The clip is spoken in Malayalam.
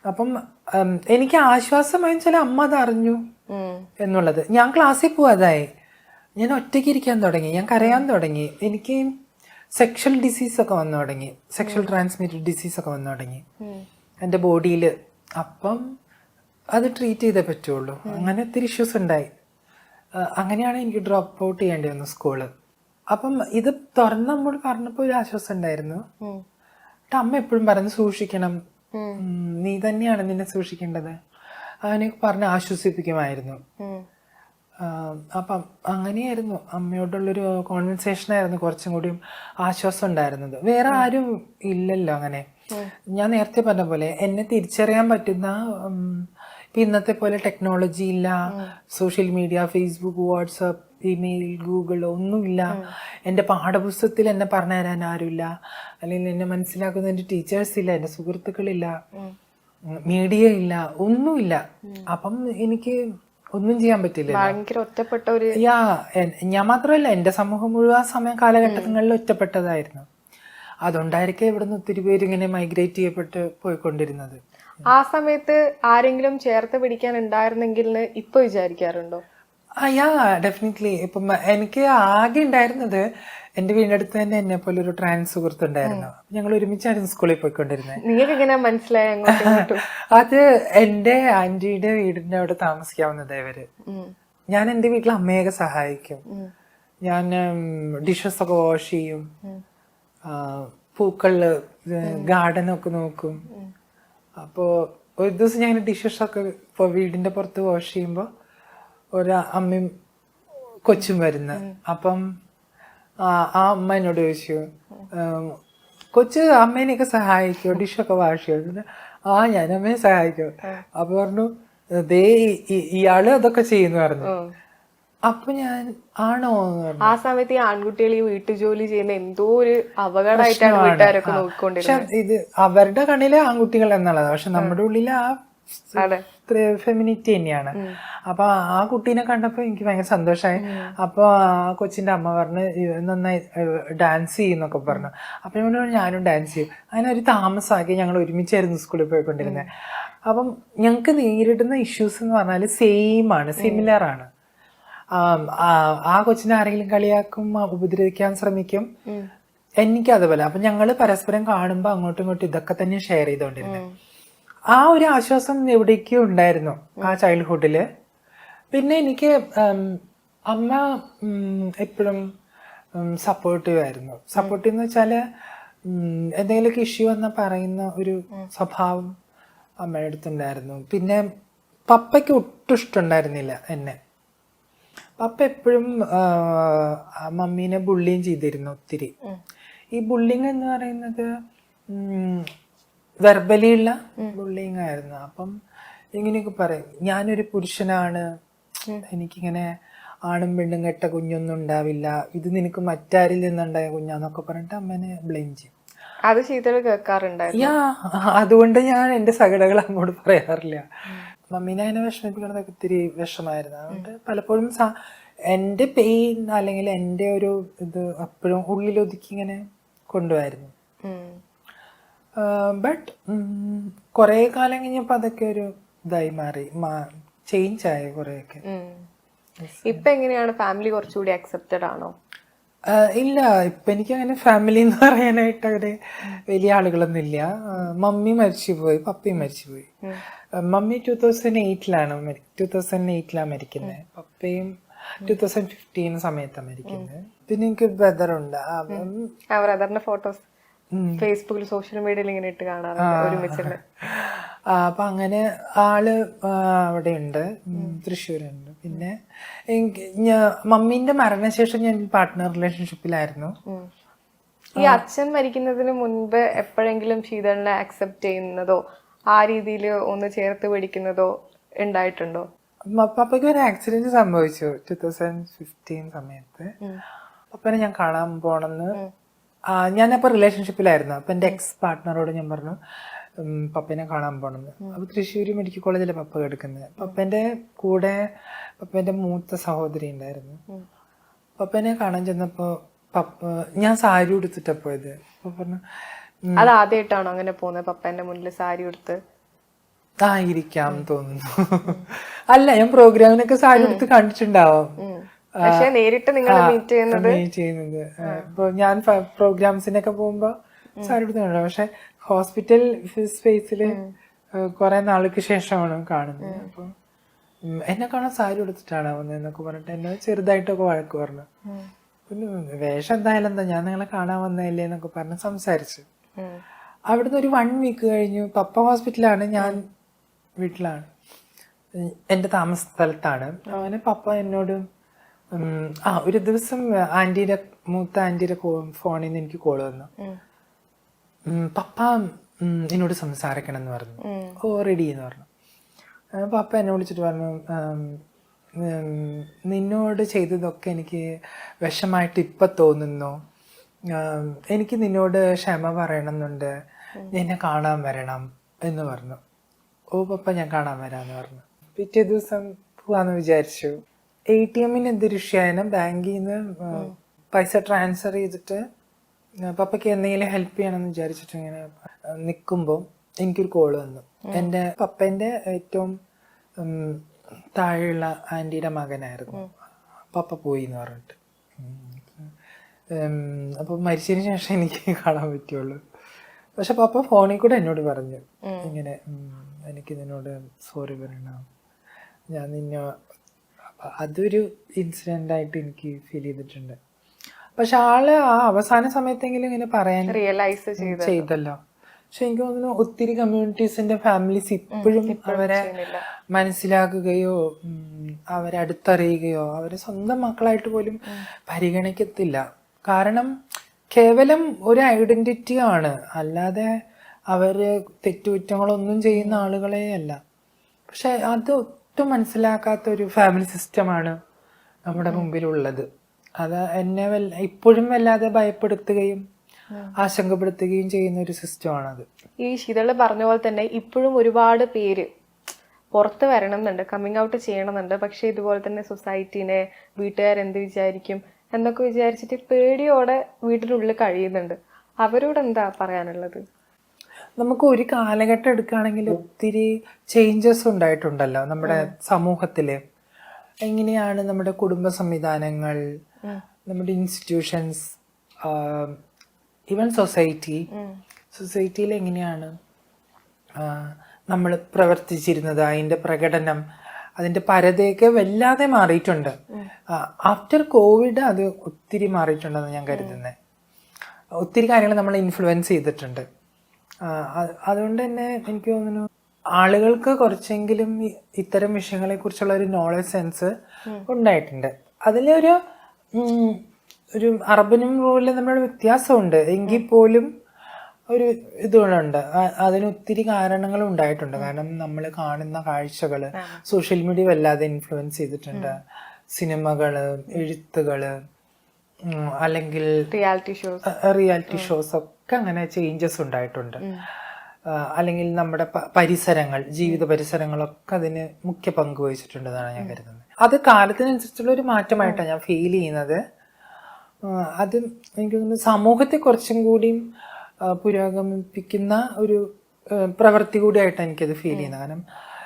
അപ്പം എനിക്ക് ആശ്വാസമായി വെച്ചാൽ അമ്മ അത് അറിഞ്ഞു എന്നുള്ളത്. ഞാൻ ക്ലാസ്സിൽ പോവാതായി, ഞാൻ ഒറ്റയ്ക്ക് ഇരിക്കാൻ തുടങ്ങി, ഞാൻ കരയാൻ തുടങ്ങി, എനിക്ക് സെക്ഷൽ ഡിസീസൊക്കെ വന്നു തുടങ്ങി, സെക്ഷൽ ട്രാൻസ്മിറ്റഡ് ഡിസീസൊക്കെ വന്നു തുടങ്ങി എൻ്റെ ബോഡിയിൽ. അപ്പം അത് ട്രീറ്റ് ചെയ്തേ പറ്റുള്ളൂ. അങ്ങനെ ഒത്തിരി ഇഷ്യൂസ് ഉണ്ടായി. അങ്ങനെയാണ് എനിക്ക് ഡ്രോപ്പ് ഔട്ട് ചെയ്യേണ്ടി വന്നു സ്കൂള്. അപ്പം ഇത് തുറന്ന് നമ്മോട് പറഞ്ഞപ്പോൾ ഒരു ആശ്വാസം ഉണ്ടായിരുന്നു. അമ്മ എപ്പോഴും പറഞ്ഞു സൂക്ഷിക്കണം, നീ തന്നെയാണ് നിന്നെ സൂക്ഷിക്കേണ്ടത്, അങ്ങനെയൊക്കെ പറഞ്ഞ് ആശ്വസിപ്പിക്കുമായിരുന്നു. അപ്പം അങ്ങനെയായിരുന്നു അമ്മയോടുള്ളൊരു കോൺവെർസേഷൻ ആയിരുന്നു കുറച്ചും കൂടിയും ആശ്വാസം ഉണ്ടായിരുന്നത്. വേറെ ആരും ഇല്ലല്ലോ അങ്ങനെ. ഞാൻ നേരത്തെ പറഞ്ഞ പോലെ എന്നെ തിരിച്ചറിയാൻ പറ്റുന്ന, ഇപ്പം ഇന്നത്തെ പോലെ ടെക്നോളജി ഇല്ല, social media, Facebook, WhatsApp, email, Google ഒന്നുമില്ല. എൻ്റെ പാഠപുസ്തകത്തിൽ എന്നെ പറഞ്ഞു തരാൻ ആരുമില്ല, അല്ലെങ്കിൽ എന്നെ മനസ്സിലാക്കുന്ന എൻ്റെ ടീച്ചേഴ്സ് ഇല്ല, എൻ്റെ സുഹൃത്തുക്കളില്ല, മീഡിയ ഇല്ല, ഒന്നുമില്ല. അപ്പം എനിക്ക് ഒന്നും ചെയ്യാൻ പറ്റില്ല. ഭയങ്കര ഒറ്റപ്പെട്ട ഒരു ഞാൻ മാത്രമല്ല, എൻ്റെ സമൂഹം മുഴുവൻ സമയം കാലഘട്ടങ്ങളിൽ ഒറ്റപ്പെട്ടതായിരുന്നു. അതുകൊണ്ടായിരിക്കും ഇവിടുന്ന് ഒത്തിരി പേര് ഇങ്ങനെ മൈഗ്രേറ്റ് ചെയ്യപ്പെട്ട് പോയിക്കൊണ്ടിരുന്നത്. ആ സമയത്ത് ആരെങ്കിലും ചേർത്ത് പിടിക്കാൻ ഉണ്ടായിരുന്നെങ്കിൽ ഇപ്പൊ വിചാരിക്കാറുണ്ടോ? ഡെഫിനറ്റ്ലി. ഇപ്പം എനിക്ക് ആകെ ഉണ്ടായിരുന്നത് എൻ്റെ വീടിനടുത്ത് തന്നെ എന്നെ പോലെ ഒരു ട്രാൻസ് സുഹൃത്തുണ്ടായിരുന്നു. ഞങ്ങൾ ഒരുമിച്ചായിരുന്നു സ്കൂളിൽ പോയിക്കൊണ്ടിരുന്നത്. നിങ്ങൾക്ക് എങ്ങനെ മനസ്സിലായി? അത് എൻ്റെ ആന്റിയുടെ വീടിന്റെ അവിടെ താമസിക്കാവുന്നത് ഇവര്. ഞാൻ എൻ്റെ വീട്ടിൽ അമ്മയൊക്കെ സഹായിക്കും. ഞാൻ ഡിഷസ് ഒക്കെ വാഷ് ചെയ്യും, പൂക്കള് ഗാർഡനൊക്കെ നോക്കും. അപ്പോൾ ഒരു ദിവസം ഞാൻ ഡിഷസൊക്കെ ഇപ്പോൾ വീടിന്റെ പുറത്ത് വാഷ് ചെയ്യുമ്പോൾ ഒരു അമ്മയും കൊച്ചും വരുന്ന. അപ്പം ആ അമ്മ എന്നോട് ചോദിച്ചു, കൊച്ച് അമ്മേനെയൊക്കെ സഹായിക്കോ, ഡിഷൊക്കെ വാഷ് ചെയ്യോ? ഞാൻ അമ്മയെ സഹായിക്കോ. അപ്പൊ പറഞ്ഞു, ദേ ഇയാള് അതൊക്കെ ചെയ്യുന്നു പറഞ്ഞു. അപ്പൊ ഞാൻ ആണോ എന്ന് പറഞ്ഞു. ആ സമയത്ത് ഈ ആൺകുട്ടികൾ ഈ വീട്ടുജോലി ചെയ്യുന്ന എന്തോ ഒരു അപകടമായിട്ടാണ് വീട്ടുകാരൊക്കെ നോക്കിക്കൊണ്ടിരുന്നത്. പക്ഷെ ഇത് അവരുടെ കണ്ണിലെ ആൺകുട്ടികൾ എന്നുള്ളത്, പക്ഷെ നമ്മുടെ ഉള്ളിൽ ആ ഫെമിനിറ്റി തന്നെയാണ്. അപ്പൊ ആ കുട്ടീനെ കണ്ടപ്പോ എനിക്ക് ഭയങ്കര സന്തോഷമായി. അപ്പൊ ആ കൊച്ചിന്റെ അമ്മ പറഞ്ഞ് നന്നായി ഡാൻസ് ചെയ്യുന്നൊക്കെ പറഞ്ഞു. അപ്പൊ ഞാനും ഡാൻസ് ചെയ്യും. അങ്ങനെ ഒരു താമസമാക്കി ഞങ്ങൾ ഒരുമിച്ചായിരുന്നു സ്കൂളിൽ പോയിക്കൊണ്ടിരുന്നത്. അപ്പം ഞങ്ങൾക്ക് നേരിടുന്ന ഇഷ്യൂസ് എന്ന് പറഞ്ഞാൽ സെയിം ആണ്, സിമിലർ ആണ്. ആ കൊച്ചിനെ ആരെങ്കിലും കളിയാക്കും, ഉപദ്രവിക്കാൻ ശ്രമിക്കും, എനിക്ക് അതുപോലെ. അപ്പൊ ഞങ്ങള് പരസ്പരം കാണുമ്പോ അങ്ങോട്ടും ഇങ്ങോട്ടും ഇതൊക്കെ തന്നെ ഷെയർ ചെയ്തോണ്ടിരുന്നത്. ആ ഒരു ആശ്വാസം എവിടേക്കും ഉണ്ടായിരുന്നു ആ ചൈൽഡ്ഹുഡില്. പിന്നെ എനിക്ക് അമ്മ എപ്പോഴും സപ്പോർട്ടീവ് ആയിരുന്നു. സപ്പോർട്ടീവ് എന്ന് വെച്ചാല് എന്തെങ്കിലുമൊക്കെ ഇഷ്യൂ വന്നാൽ പറയുന്ന ഒരു സ്വഭാവം അമ്മയുടെ അടുത്തുണ്ടായിരുന്നു. പിന്നെ പപ്പയ്ക്ക് ഒട്ടും ഇഷ്ടമുണ്ടായിരുന്നില്ല എന്നെ. പപ്പ എപ്പോഴും മമ്മീനെ ബുള്ളിയും ചെയ്തിരുന്നു ഒത്തിരി. ഈ ബുള്ളിങ് എന്ന് പറയുന്നത് വെർബലിയുള്ള ബുള്ളിങ് ആയിരുന്നു. അപ്പം ഇങ്ങനെയൊക്കെ പറയും, ഞാനൊരു പുരുഷനാണ്, എനിക്കിങ്ങനെ ആണും പെണ്ണും കെട്ട കുഞ്ഞൊന്നും ഉണ്ടാവില്ല, ഇത് നിനക്ക് മറ്റാരിൽ നിന്നുണ്ടായ കുഞ്ഞാന്നൊക്കെ പറഞ്ഞിട്ട് അമ്മേനെ ബ്ലെയിം ചെയ്യും. അത് ചെയ്തത് കേൾക്കാറുണ്ടായിരുന്നു. അതുകൊണ്ട് ഞാൻ എൻ്റെ സകടകൾ അങ്ങോട്ട് പറയാറില്ല. മമ്മീനെ അതിനെ വിഷമിപ്പിക്കണതൊക്കെ ഒത്തിരി വിഷമായിരുന്നു. അതുകൊണ്ട് പലപ്പോഴും എൻ്റെ പെയിൻ അല്ലെങ്കിൽ എൻ്റെ ഒരു ഇത് എപ്പോഴും ഉള്ളിലൊതുക്കി ഇങ്ങനെ കൊണ്ടുപോയിരുന്നു. ബട്ട് കുറെ കാലം കഴിഞ്ഞപ്പോൾ അതൊക്കെ ഒരു ഇതായി മാറി, ചേഞ്ച് ആയ കുറെയൊക്കെ. ഇപ്പൊ എങ്ങനെയാണ്? ഫാമിലി കുറച്ചുകൂടി അക്സെപ്റ്റഡ് ആണോ? ഇല്ല, ഇപ്പൊ എനിക്ക് അങ്ങനെ ഫാമിലി എന്ന് പറയാനായിട്ട് അവര് വലിയ ആളുകളൊന്നും ഇല്ല. മമ്മി മരിച്ചുപോയി, പപ്പയും മരിച്ചുപോയി. മമ്മി 2008ലാണ് മരിക്കുന്നത്. പപ്പയും 2015 സമയത്താണ് മരിക്കുന്നത്. പിന്നെ എനിക്ക് ബ്രദറുണ്ട്. ബ്രദറിന്റെ ഫോട്ടോസ് ഫേസ്ബുക്കിൽ സോഷ്യൽ മീഡിയയിൽ ഇങ്ങനെ ഇട്ട് കാണാറുണ്ട് ഒരുമിച്ചുള്ള. അപ്പൊ അങ്ങനെ ആള് അവിടെ ഉണ്ട്, തൃശ്ശൂരുണ്ട്. പിന്നെ മമ്മീന്റെ മരണശേഷം ഞാൻ പാർട്ട്ണർ റിലേഷൻഷിപ്പിലായിരുന്നു. ഈ അച്ഛൻ മരിക്കുന്നതിന് മുൻപ് എപ്പോഴെങ്കിലും ശീതളിനെ അക്സെപ്റ്റ് ചെയ്യുന്നതോ ആ രീതിയിൽ ഒന്ന് ചേർത്ത് പിടിക്കുന്നതോ ഉണ്ടായിട്ടുണ്ടോ? പപ്പയ്ക്ക് ഒരു ആക്സിഡന്റ് സംഭവിച്ചു 2015 സമയത്ത്. പപ്പനെ ഞാൻ കാണാൻ പോണെന്ന്, ഞാനപ്പോൾ റിലേഷൻഷിപ്പിലായിരുന്നു. അപ്പൊ എൻ്റെ എക്സ് പാർട്ട്ണറോട് ഞാൻ പറഞ്ഞു പപ്പനെ കാണാൻ പോണെന്ന്. അപ്പൊ തൃശ്ശൂർ മെഡിക്കൽ കോളേജിലെ പപ്പ കിടക്കുന്നത്. പപ്പന്റെ കൂടെ പപ്പന്റെ മൂത്ത സഹോദരി ഉണ്ടായിരുന്നു. പപ്പനെ കാണാൻ ചെന്നപ്പോ ഞാൻ സാരി ഉടുത്തിട്ടാ പോയത്. അപ്പൊ പറഞ്ഞു, അത് ആദ്യമായിട്ടാണോ അങ്ങനെ പോകുന്നത്? പപ്പന്റെ മുന്നിൽ സാരി ഉടുത്ത്? ആയിരിക്കാം തോന്നുന്നു. അല്ല, ഞാൻ പ്രോഗ്രാമിനൊക്കെ സാരി എടുത്ത് കണ്ടിട്ടുണ്ടാവും. പക്ഷെ നേരിട്ട് നിങ്ങൾ മീറ്റ് ചെയ്യുന്നത് ഇപ്പൊ ഞാൻ പ്രോഗ്രാംസിനൊക്കെ പോകുമ്പോ സാരി എടുത്ത് കണ്ടു. പക്ഷെ ഹോസ്പിറ്റൽ സ്പേസില് കുറെ നാൾക്ക് ശേഷമാണ് കാണുന്നത്. അപ്പൊ എന്നെ കാണാൻ സാരി എടുത്തിട്ടാണ് വന്നതെന്നൊക്കെ പറഞ്ഞിട്ട് എന്നെ ചെറുതായിട്ടൊക്കെ വഴക്ക് പറഞ്ഞു. പിന്നെ വേഷം എന്തായാലും എന്താ, ഞാൻ നിങ്ങളെ കാണാൻ വന്നതല്ലേ എന്നൊക്കെ പറഞ്ഞ് സംസാരിച്ചു. അവിടുന്ന് ഒരു 1 വീക്ക് കഴിഞ്ഞു. പപ്പ ഹോസ്പിറ്റലാണ്, ഞാൻ വീട്ടിലാണ്, എൻ്റെ താമസ സ്ഥലത്താണ്. അങ്ങനെ പപ്പ എന്നോട് ഒരു ദിവസം മൂത്ത ആന്റിയുടെ ഫോണിൽ നിന്ന് എനിക്ക് കോള് വന്നു. പപ്പ എന്നോട് സംസാരിക്കണം എന്ന് പറഞ്ഞു. ഓ റെഡി എന്ന് പറഞ്ഞു. പപ്പ എന്നെ വിളിച്ചിട്ട് പറഞ്ഞു, നിന്നോട് ചെയ്തതൊക്കെ എനിക്ക് വിഷമായിട്ട് ഇപ്പം തോന്നുന്നു. എനിക്ക് നിന്നോട് ക്ഷമ പറയണമെന്നുണ്ട്, എന്നെ കാണാൻ വരണം എന്ന് പറഞ്ഞു. ഓ പപ്പ ഞാൻ കാണാൻ വരാമെന്ന് പറഞ്ഞു. പിറ്റേ ദിവസം പോവാന്ന് വിചാരിച്ചു. ATM എന്തൊരു വിഷയമാണ്, ബാങ്കിൽ നിന്ന് പൈസ ട്രാൻസ്ഫർ ചെയ്തിട്ട് പപ്പയ്ക്ക് എന്തെങ്കിലും ഹെൽപ്പ് ചെയ്യണമെന്ന് വിചാരിച്ചിട്ട് ഇങ്ങനെ നിൽക്കുമ്പോൾ എനിക്കൊരു കോള് വന്നു. എൻ്റെ പപ്പേൻ്റെ ഏറ്റവും താഴെയുള്ള ആൻറ്റിയുടെ മകനായിരുന്നു. പപ്പ പോയി എന്ന് പറഞ്ഞിട്ട്. അപ്പോൾ മരിച്ചതിന് ശേഷം എനിക്ക് കാണാൻ പറ്റുള്ളൂ. പക്ഷെ പപ്പ ഫോണിൽ കൂടെ എന്നോട് പറഞ്ഞു, ഇങ്ങനെ എനിക്ക് നിന്നോട് സോറി പറയണം, ഞാൻ നിന്നെ. അതൊരു ഇൻസിഡൻ്റ് ആയിട്ട് എനിക്ക് ഫീൽ ചെയ്തിട്ടുണ്ട്. പക്ഷെ ആള് ആ അവസാന സമയത്തെങ്കിലും ഇങ്ങനെ പറയാൻ റിയലൈസ് ചെയ്തല്ലോ. പക്ഷെ എനിക്ക് തോന്നുന്നു ഒത്തിരി കമ്മ്യൂണിറ്റീസിന്റെ ഫാമിലീസ് ഇപ്പോഴും അവരെ മനസ്സിലാക്കുകയോ അവരെ അടുത്തറിയുകയോ അവരെ സ്വന്തം മക്കളായിട്ട് പോലും പരിഗണിക്കത്തില്ല. കാരണം കേവലം ഒരു ഐഡന്റിറ്റി ആണ്, അല്ലാതെ അവര് തെറ്റുകുറ്റങ്ങളൊന്നും ചെയ്യുന്ന ആളുകളെ അല്ല. പക്ഷെ അത് ഒട്ടും മനസ്സിലാക്കാത്ത ഒരു ഫാമിലി സിസ്റ്റമാണ് നമ്മുടെ മുമ്പിലുള്ളത്. അത് എന്നെ ഇപ്പോഴും വല്ലാതെ ഭയപ്പെടുത്തുകയും ആശങ്കപ്പെടുത്തുകയും ചെയ്യുന്ന ഒരു സിസ്റ്റമാണത്. ഈ ശീതള് പറഞ്ഞ പോലെ തന്നെ ഇപ്പോഴും ഒരുപാട് പേര് പുറത്ത് വരണം എന്നുണ്ട്, കമ്മിങ് ഔട്ട് ചെയ്യണമെന്നുണ്ട്. പക്ഷെ ഇതുപോലെ തന്നെ സൊസൈറ്റീനെ, വീട്ടുകാരെന്ത് വിചാരിക്കും എന്നൊക്കെ വിചാരിച്ചിട്ട് പേടിയോടെ വീട്ടിനുള്ളിൽ കഴിയുന്നുണ്ട്. അവരോട് എന്താ പറയാനുള്ളത്? നമുക്ക് ഒരു കാലഘട്ടം എടുക്കുകയാണെങ്കിൽ ഒത്തിരി ചേഞ്ചസ് ഉണ്ടായിട്ടുണ്ടല്ലോ നമ്മുടെ സമൂഹത്തില്. എങ്ങനെയാണ് നമ്മുടെ കുടുംബ സംവിധാനങ്ങൾ, നമ്മുടെ ഇൻസ്റ്റിറ്റ്യൂഷൻസ്, ഈവൻ സൊസൈറ്റിയിൽ എങ്ങനെയാണ് നമ്മൾ പ്രവർത്തിച്ചിരുന്നത്, അതിൻ്റെ പ്രകടനം, അതിൻ്റെ പരതയൊക്കെ വല്ലാതെ മാറിയിട്ടുണ്ട്. ആഫ്റ്റർ കോവിഡ് അത് ഒത്തിരി മാറിയിട്ടുണ്ടെന്ന് ഞാൻ കരുതുന്നത്. ഒത്തിരി കാര്യങ്ങൾ നമ്മൾ ഇൻഫ്ലുവൻസ് ചെയ്തിട്ടുണ്ട്. അതുകൊണ്ട് തന്നെ എനിക്ക് തോന്നുന്നു ആളുകൾക്ക് കുറച്ചെങ്കിലും ഇത്തരം വിഷയങ്ങളെ കുറിച്ചുള്ള ഒരു നോളജ് സെൻസ് ഉണ്ടായിട്ടുണ്ട്. അതിലൊരു ഒരു അർബനും റൂറലും തമ്മിലുള്ള വ്യത്യാസമുണ്ട് എങ്കിൽ പോലും ഒരു ഇതുകൊണ്ട് അതിന് ഒത്തിരി കാരണങ്ങൾ ഉണ്ടായിട്ടുണ്ട്. കാരണം നമ്മൾ കാണുന്ന കാഴ്ചകള് സോഷ്യൽ മീഡിയ വല്ലാതെ ഇൻഫ്ലുവൻസ് ചെയ്തിട്ടുണ്ട്. സിനിമകള്, എഴുത്തുകള്, അല്ലെങ്കിൽ റിയാലിറ്റി ഷോസ് ഒക്കെ അങ്ങനെ ചേഞ്ചസ് ഉണ്ടായിട്ടുണ്ട്. അല്ലെങ്കിൽ നമ്മുടെ പരിസരങ്ങൾ, ജീവിത പരിസരങ്ങളൊക്കെ അതിന് മുഖ്യ പങ്ക് വഹിച്ചിട്ടുണ്ടെന്നാണ് ഞാൻ കരുതുന്നത്. അത് കാലത്തിനനുസരിച്ചുള്ള ഒരു മാറ്റമായിട്ടാണ് ഞാൻ ഫീൽ ചെയ്യുന്നത്. അത് എനിക്ക് തോന്നുന്നു സമൂഹത്തെ കുറച്ചും കൂടിയും പുരോഗമിപ്പിക്കുന്ന ഒരു പ്രവൃത്തി കൂടിയായിട്ടാണ് എനിക്കത് ഫീൽ ചെയ്യുന്നത്. കാരണം